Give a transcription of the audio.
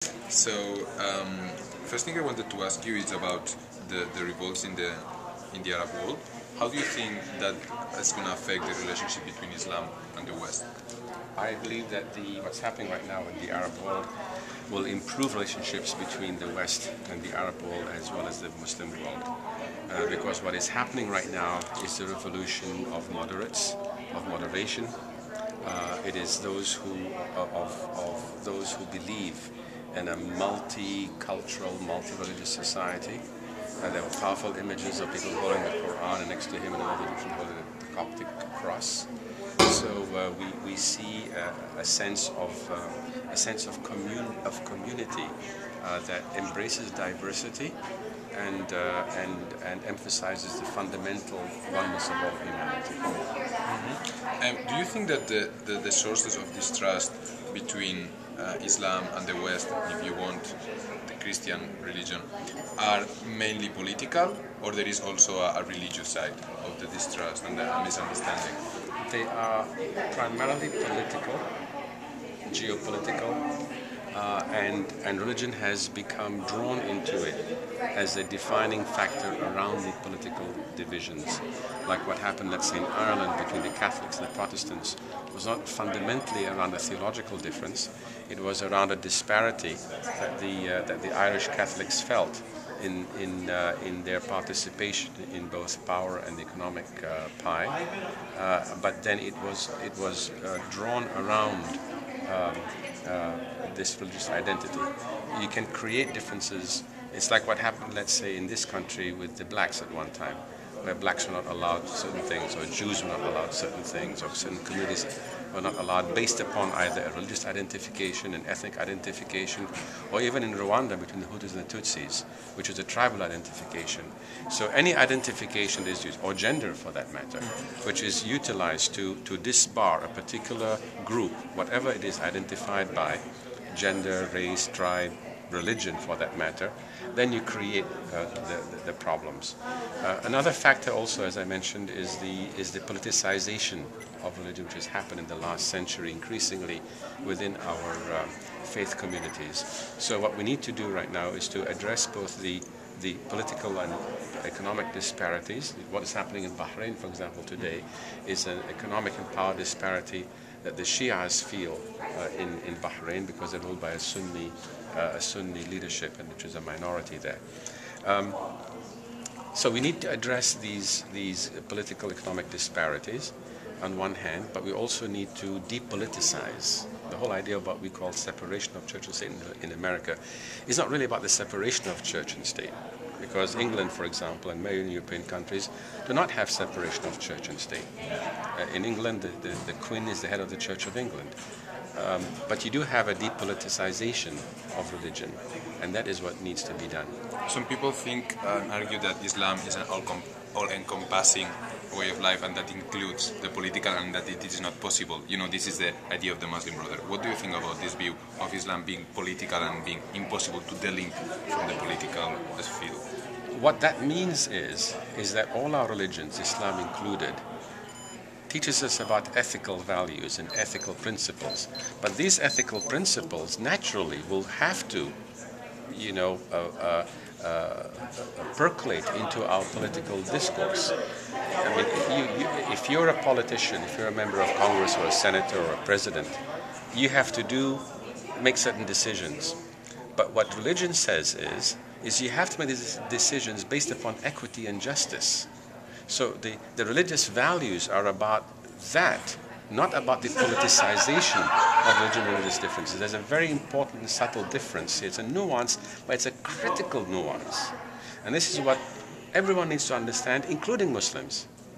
So, first thing I wanted to ask you is about the revolts in the Arab world. How do you think that is going to affect the relationship between Islam and the West? I believe that what's happening right now in the Arab world will improve relationships between the West and the Arab world as well as the Muslim world. Because what is happening right now is the revolution of moderates, of moderation. It is those who believe in a multicultural, multi-religious society. There were powerful images of people holding the Quran, and next to him another person holding the Coptic cross. So we see a sense of community that embraces diversity and emphasizes the fundamental oneness of all humanity. Do you think that the sources of distrust between Islam and the West, if you want, the Christian religion, are mainly political, or there is also a religious side of the distrust and the misunderstanding? They are primarily political, geopolitical, and religion has become drawn into it as a defining factor around the political divisions. Like what happened, let's say, in Ireland between the Catholics and the Protestants was not fundamentally around a theological difference. It was around a disparity that the Irish Catholics felt in their participation in both power and economic pie, but then it was drawn around this religious identity. You can create differences. It's like what happened, let's say, in this country with the blacks at one time, where blacks were not allowed certain things, or Jews were not allowed certain things, or certain communities were not allowed based upon either a religious identification, an ethnic identification, or even in Rwanda between the Hutus and the Tutsis, which is a tribal identification. So any identification that is used, or gender for that matter, which is utilized to disbar a particular group, whatever it is identified by, gender, race, tribe, religion for that matter, then you create the problems. Another factor also, as I mentioned, is the politicization of religion, which has happened in the last century increasingly within our faith communities. So what we need to do right now is to address both the political and economic disparities. What is happening in Bahrain, for example, today is an economic and power disparity that the Shias feel in Bahrain, because they're ruled by a Sunni leadership, and which is a minority there. So we need to address these political economic disparities on one hand, but we also need to depoliticize. The whole idea of what we call separation of church and state in America is not really about the separation of church and state, because England, for example, and many European countries do not have separation of church and state. In England, the Queen is the head of the Church of England. But you do have a depoliticization of religion, and that is what needs to be done. Some people think and argue that Islam is an all-encompassing way of life, and that includes the political, and that it is not possible. You know, this is the idea of the Muslim Brotherhood. What do you think about this view of Islam being political and being impossible to delink from the political field? What that means is that all our religions, Islam included, teaches us about ethical values and ethical principles. But these ethical principles naturally will have to, percolate into our political discourse. I mean, if you're a politician, if you're a member of Congress or a senator or a president, you have to make certain decisions. But what religion says is you have to make these decisions based upon equity and justice. So the religious values are about that, not about the politicization of religion and religious differences. There's a very important and subtle difference. It's a nuance, but it's a critical nuance. And this is what everyone needs to understand, including Muslims.